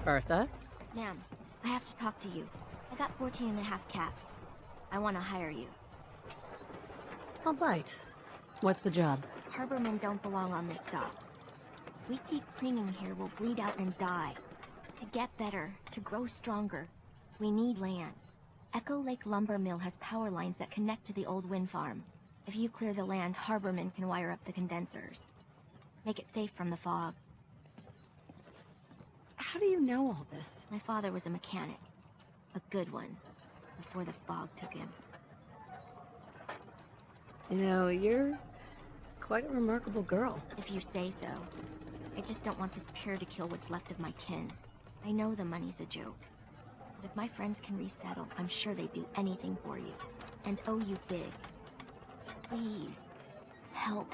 Bertha? Ma'am, I have to talk to you. I got 14 and a half caps. I want to hire you. I'll bite. What's the job? Harbormen don't belong on this dock. If we keep clinging here, we'll bleed out and die. To get better, to grow stronger, we need land. Echo Lake Lumber Mill has power lines that connect to the old wind farm. If you clear the land, Harbormen can wire up the condensers. Make it safe from the fog. How do you know all this? My father was a mechanic. A good one. Before the fog took him. You know, you're quite a remarkable girl. If you say so. I just don't want this pair to kill what's left of my kin. I know the money's a joke. But if my friends can resettle, I'm sure they'd do anything for you. And owe you big. Please. Help.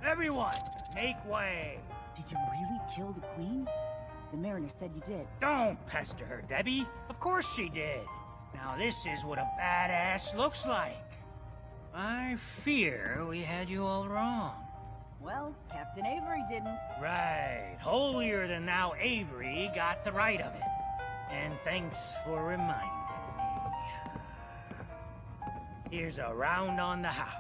Everyone, make way! Did you really kill the queen? The mariner said you did. Don't pester her, Debbie. Of course she did. Now this is what a badass looks like. I fear we had you all wrong. Well, Captain Avery didn't. Right. Holier than thou Avery got the right of it. And thanks for reminding me. Here's a round on the house.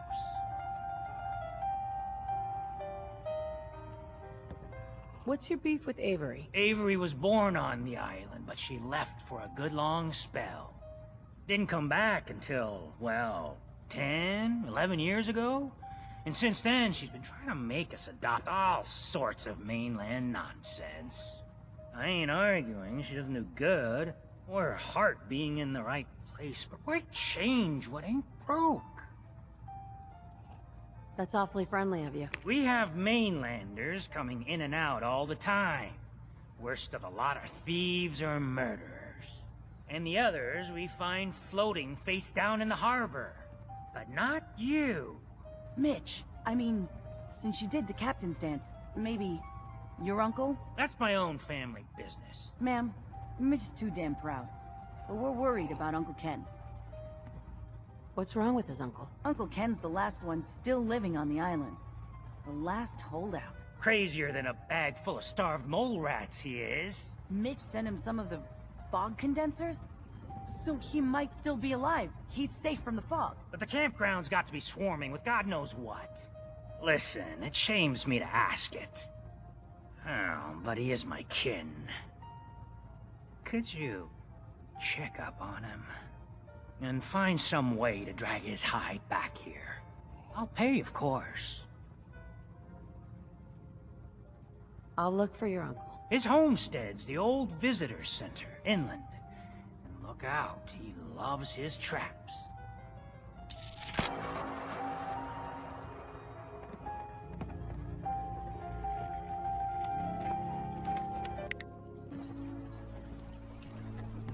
What's your beef with Avery? Avery was born on the island, but she left for a good long spell. Didn't come back until, well, 10, 11 years ago? And since then, she's been trying to make us adopt all sorts of mainland nonsense. I ain't arguing she doesn't do good, or her heart being in the right place, but why change what ain't broke? That's awfully friendly of you. We have mainlanders coming in and out all the time. Worst of the lot are thieves or murderers. And the others we find floating face down in the harbor. But not you. Mitch, I mean, since you did the captain's dance, maybe your uncle? That's my own family business. Ma'am, Mitch is too damn proud. But we're worried about Uncle Ken. What's wrong with his uncle? Uncle Ken's the last one still living on the island. The last holdout. Crazier than a bag full of starved mole rats, he is. Mitch sent him some of the fog condensers? So he might still be alive. He's safe from the fog. But the campground's got to be swarming with God knows what. Listen, it shames me to ask it. Oh, but he is my kin. Could you check up on him? And find some way to drag his hide back here. I'll pay, of course. I'll look for your uncle. His homestead's the old visitor center, inland. And look out, he loves his traps.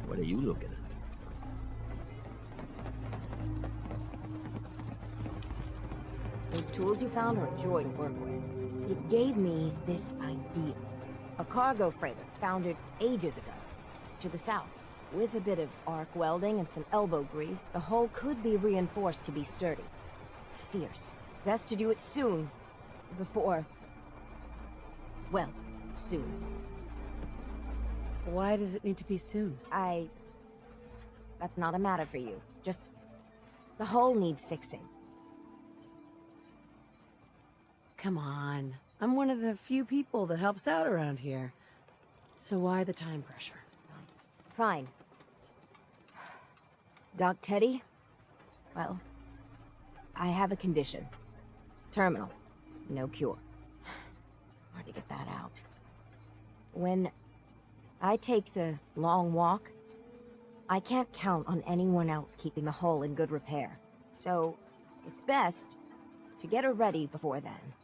What are you looking at? Those tools you found are a joy to work with. It gave me this idea. A cargo freighter founded ages ago, to the south. With a bit of arc welding and some elbow grease, the hull could be reinforced to be sturdy. Fierce. Best to do it soon. Before... well, soon. Why does it need to be soon? That's not a matter for you. Just... the hull needs fixing. Come on. I'm one of the few people that helps out around here. So why the time pressure? Fine. Doc Teddy? Well, I have a condition. Terminal. No cure. Hard to get that out. When I take the long walk, I can't count on anyone else keeping the hull in good repair. So, it's best to get her ready before then.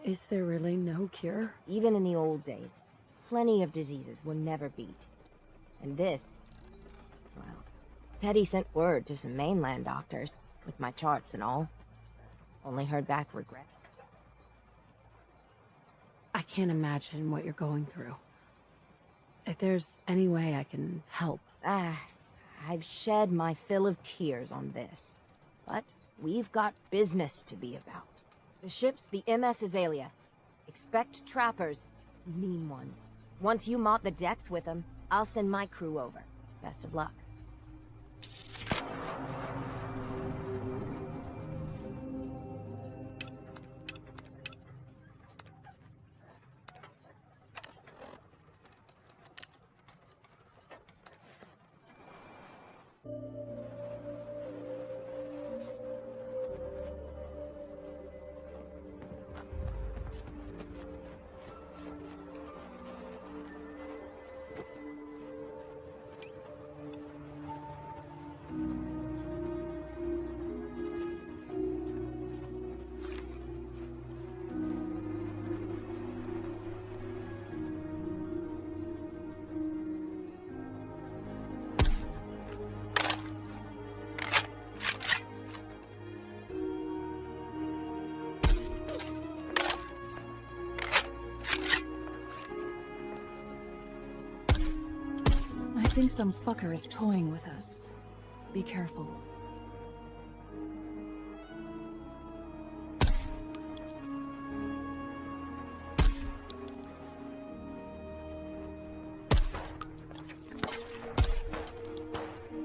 Is there really no cure? Even in the old days, plenty of diseases were never beat. And this, well, Teddy sent word to some mainland doctors, with my charts and all. Only heard back regret. I can't imagine what you're going through. If there's any way I can help. I've shed my fill of tears on this. But we've got business to be about. The ship's the MS Azalea. Expect trappers, mean ones. Once you mop the decks with them, I'll send my crew over. Best of luck. I think some fucker is toying with us. Be careful.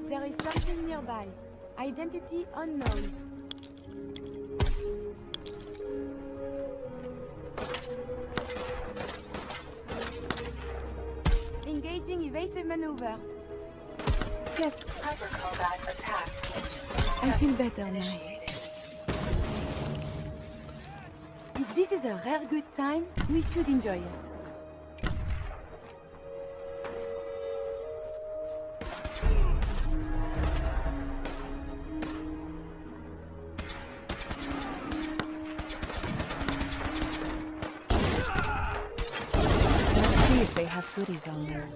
There is something nearby. Identity unknown. Engaging evasive maneuvers. Yes. Hyper combat attack. I feel better now. If this is a rare good time, we should enjoy it. Let's see if they have goodies on there.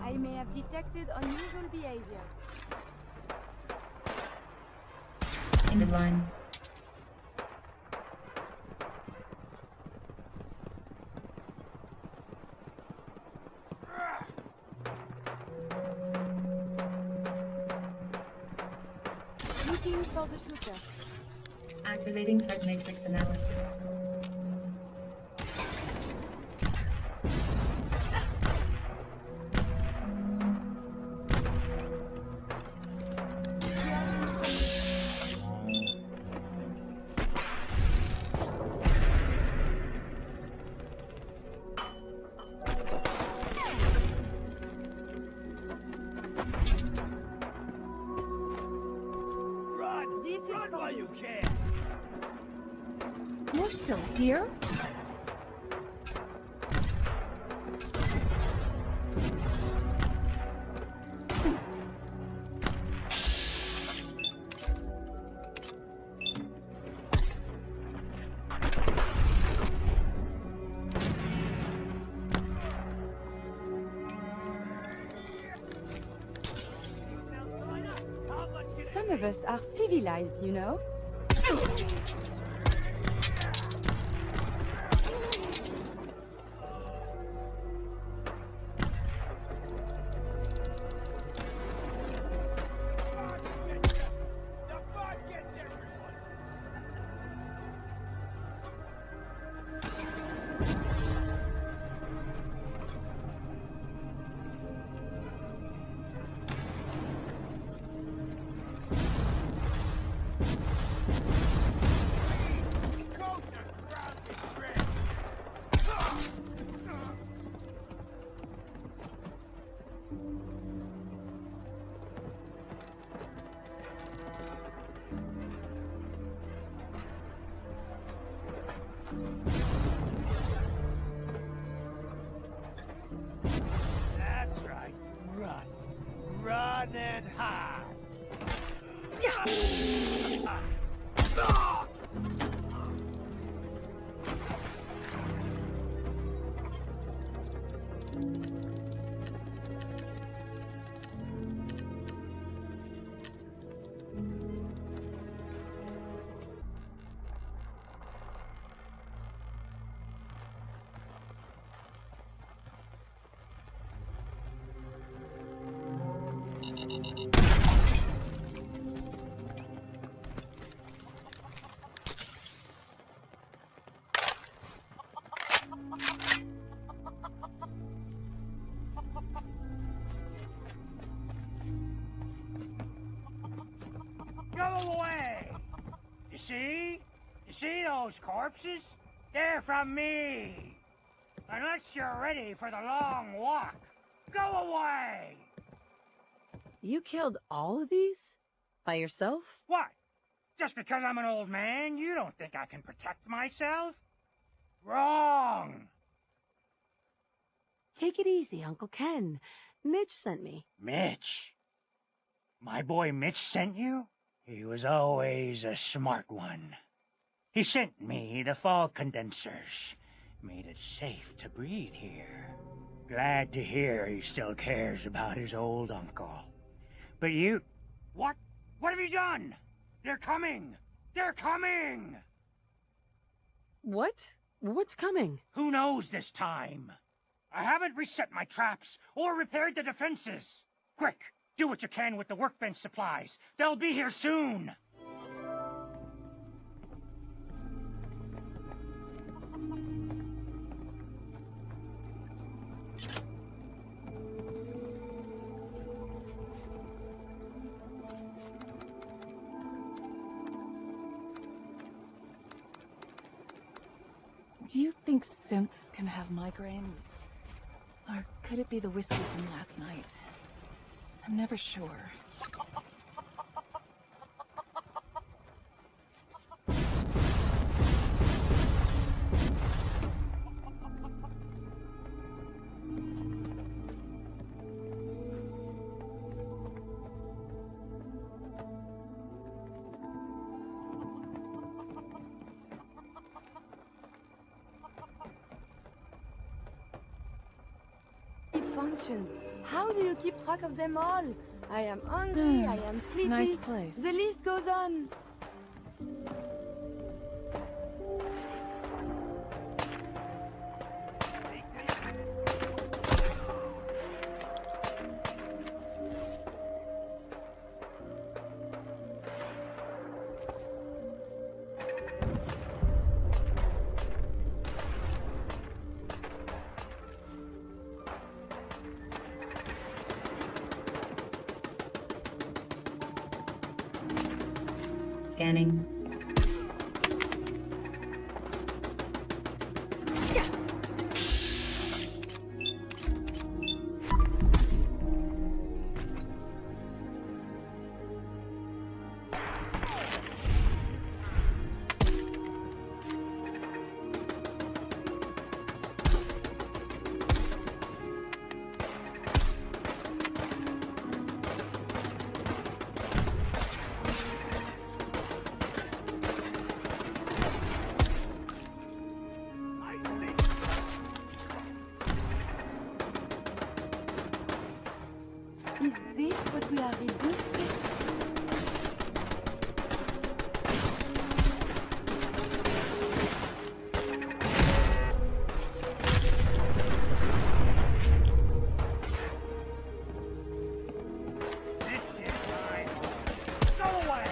I may have detected unusual behavior. In line. Looking for the shooter. Activating threat matrix analysis. You're still here? Some of us are civilized, you know. on then, ha! Go away! You see? You see those corpses? They're from me! Unless you're ready for the long walk, go away! You killed all of these? By yourself? What? Just because I'm an old man, you don't think I can protect myself? Wrong! Take it easy, Uncle Ken. Mitch sent me. Mitch? My boy Mitch sent you? He was always a smart one. He sent me the fog condensers. Made it safe to breathe here. Glad to hear he still cares about his old uncle. But you... What? What have you done? They're coming! They're coming! What? What's coming? Who knows this time? I haven't reset my traps or repaired the defenses. Quick, do what you can with the workbench supplies. They'll be here soon. Do you think synths can have migraines? Or could it be the whiskey from last night? I'm never sure. Functions. How do you keep track of them all? I am hungry, I am sleepy. Nice place. The list goes on. Scanning. Is this what we are reduced to? This is mine. Go away!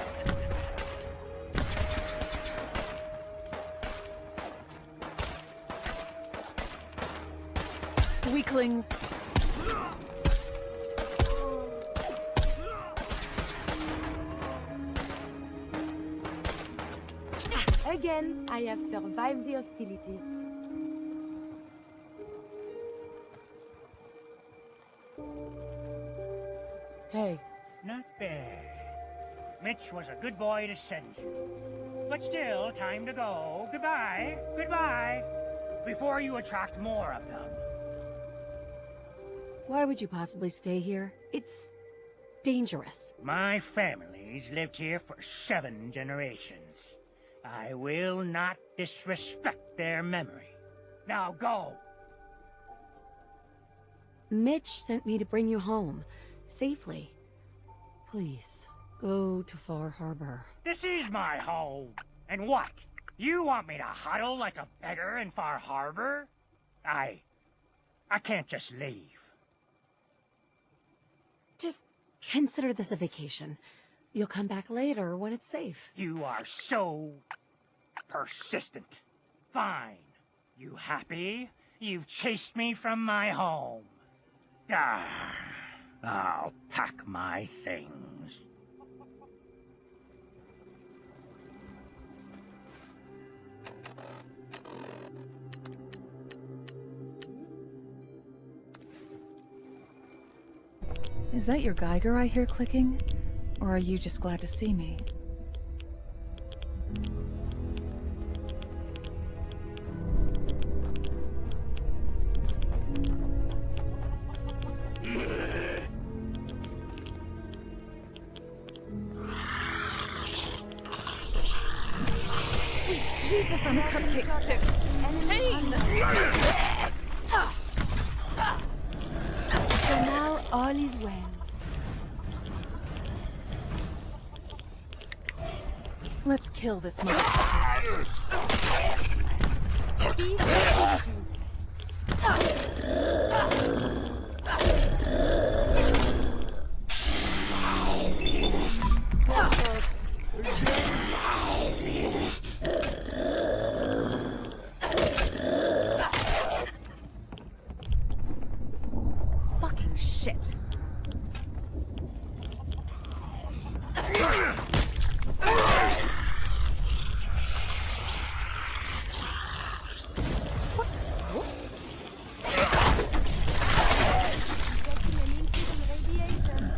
Weaklings. Again, I have survived the hostilities. Hey, Not bad. Mitch was a good boy to send you. But still, time to go. Goodbye. Goodbye. Before you attract more of them. why would you possibly stay here? It's dangerous. My family's lived here for 7 generations. I will not disrespect their memory. Now go! Mitch sent me to bring you home, safely. Please, go to Far Harbor. This is my home. And what? You want me to huddle like a beggar in Far Harbor? I can't just leave. Just consider this a vacation. You'll come back later when it's safe. You are so persistent. Fine. You happy? You've chased me from my home. Ah, I'll pack my things. Is that your Geiger I hear clicking? Or are you just glad to see me? Sweet Jesus on a cupcake stick! Pain! So now all is well. Let's kill this motherfucker. Fucking shit.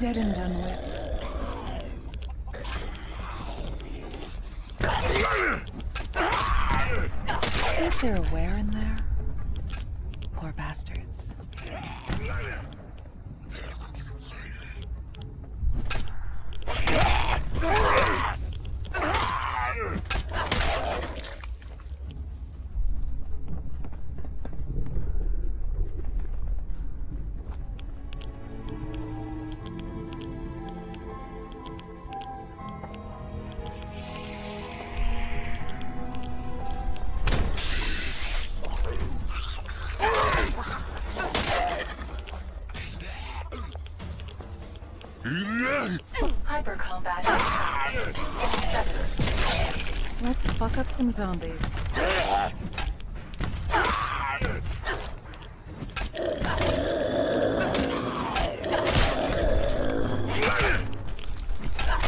Dead and done with. Think they're aware in there? Poor bastards. Hyper combat. 7. Let's fuck up some zombies.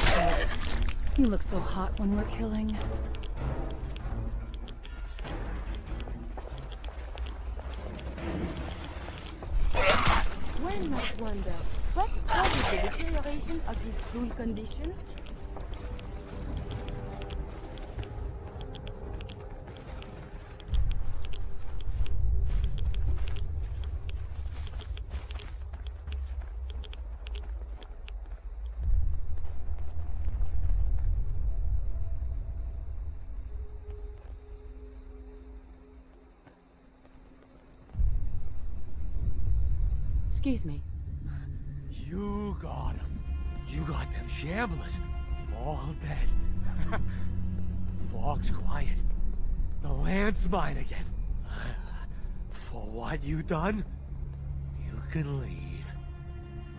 Shit. You look so hot when we're killing. One must wonder, what causes the deterioration of this fuel condition? Excuse me. You got them. You got them shamblers. All dead. Fog's quiet. The land's mine again. For what you done, you can leave.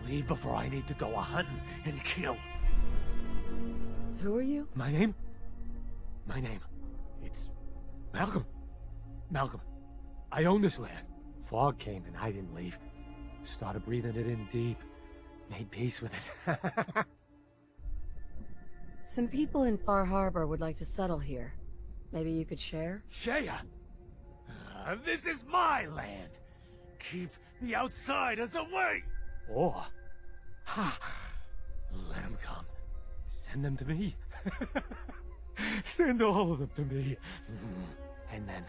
Leave before I need to go a-hunting and kill. Who are you? My name? My name. It's Malcolm. Malcolm. I own this land. Fog came and I didn't leave. Started breathing it in deep. Made peace with it. Some people in Far Harbor would like to settle here. Maybe you could share? Shea! This is my land. Keep the outsiders away! Or, let them come. Send them to me. Send all of them to me. And then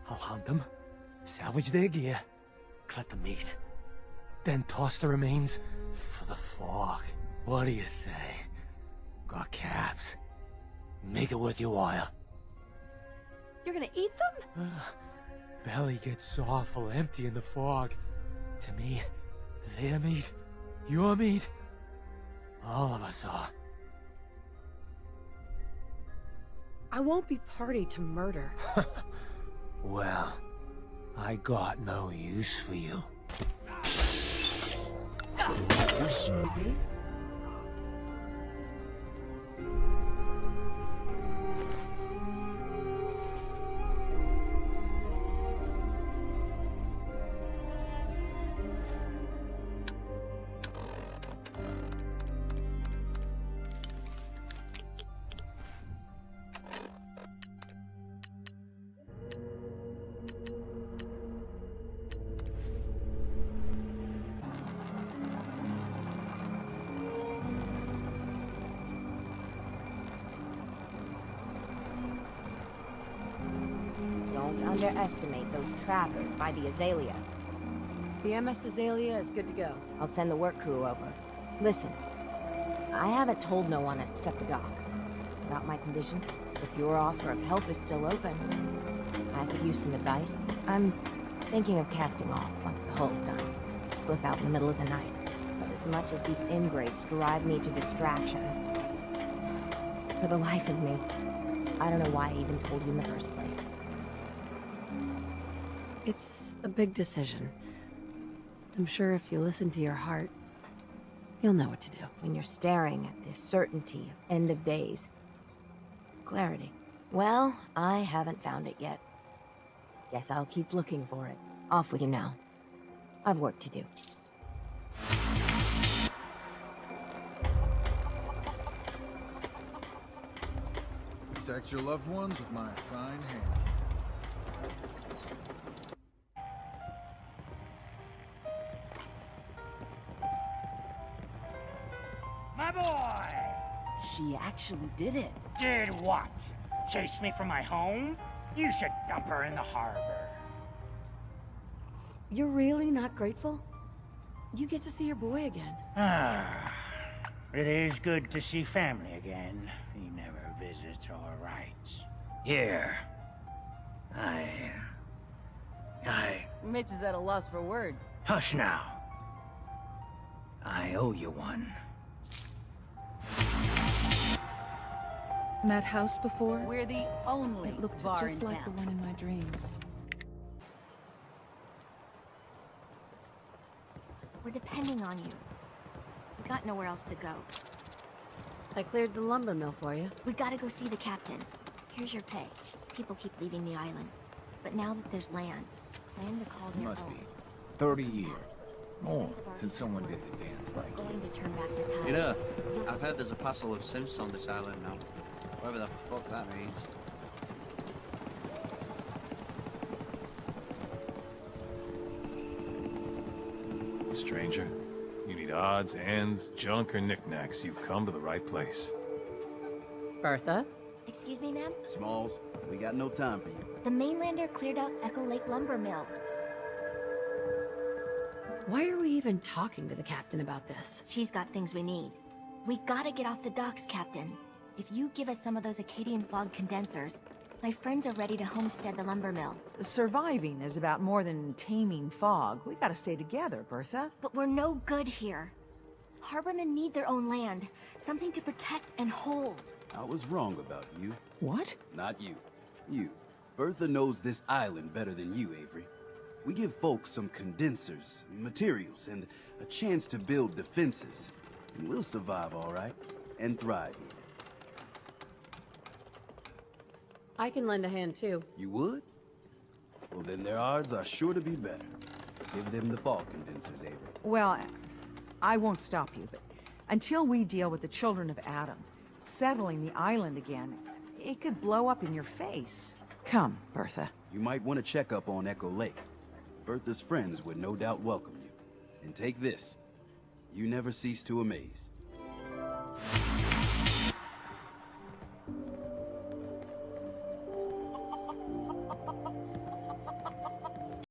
I'll hunt them, salvage their gear, cut the meat, then toss the remains for the fog. What do you say? Got caps. Make it worth your while. You're gonna eat them? Belly gets awful empty in the fog. To me, their meat, your meat, all of us are. I won't be party to murder. Well, I got no use for you. Easy. Don't underestimate those trappers by the Azalea. The MS Azalea is good to go. I'll send the work crew over. Listen, I haven't told no one except the doc about my condition. If your offer of help is still open, I could use some advice. I'm thinking of casting off once the hull's done. Slip out in the middle of the night. But as much as these ingrates drive me to distraction, for the life of me, I don't know why I even told you in the first place. It's a big decision. I'm sure if you listen to your heart, you'll know what to do. When you're staring at this certainty of end of days. Clarity. Well, I haven't found it yet. Guess I'll keep looking for it. Off with you now. I've work to do. Protect your loved ones with my fine hand. My boy! She actually did it. Did what? Chase me from my home? You should dump her in the harbor. You're really not grateful? You get to see your boy again. Ah, it is good to see family again. He never visits or writes. Here. Mitch is at a loss for words. Hush now. I owe you one. That house before? We're the only It looked bar just in like the town. one in my dreams. We're depending on you. We got nowhere else to go. I cleared the lumber mill for you. We gotta go see the captain. Here's your pay. People keep leaving the island. But now that there's land, land to call their Must own. be 30 years. More since someone did the dance like Going you. to turn back the tide. You know, You'll I've heard there's a parcel of Zeus on this island now. Whatever the fuck that means. Stranger, you need odds, ends, junk, or knickknacks. You've come to the right place. Bertha? Excuse me, ma'am? Smalls, we got no time for you. The mainlander cleared out Echo Lake Lumber Mill. Why are we even talking to the captain about this? She's got things we need. We gotta get off the docks, Captain. If you give us some of those Acadian fog condensers, my friends are ready to homestead the lumber mill. Surviving is about more than taming fog. We gotta stay together, Bertha. But we're no good here. Harbormen need their own land, something to protect and hold. I was wrong about you. What? Not you. You. Bertha knows this island better than you, Avery. We give folks some condensers, materials, and a chance to build defenses. And we'll survive all right, and thrive here. I can lend a hand too. You would? Well, then their odds are sure to be better. Give them the fog condensers, Avery. Well, I won't stop you, but until we deal with the children of Adam, settling the island again, it could blow up in your face. Come, Bertha. You might want to check up on Echo Lake. Bertha's friends would no doubt welcome you. And take this. You never cease to amaze.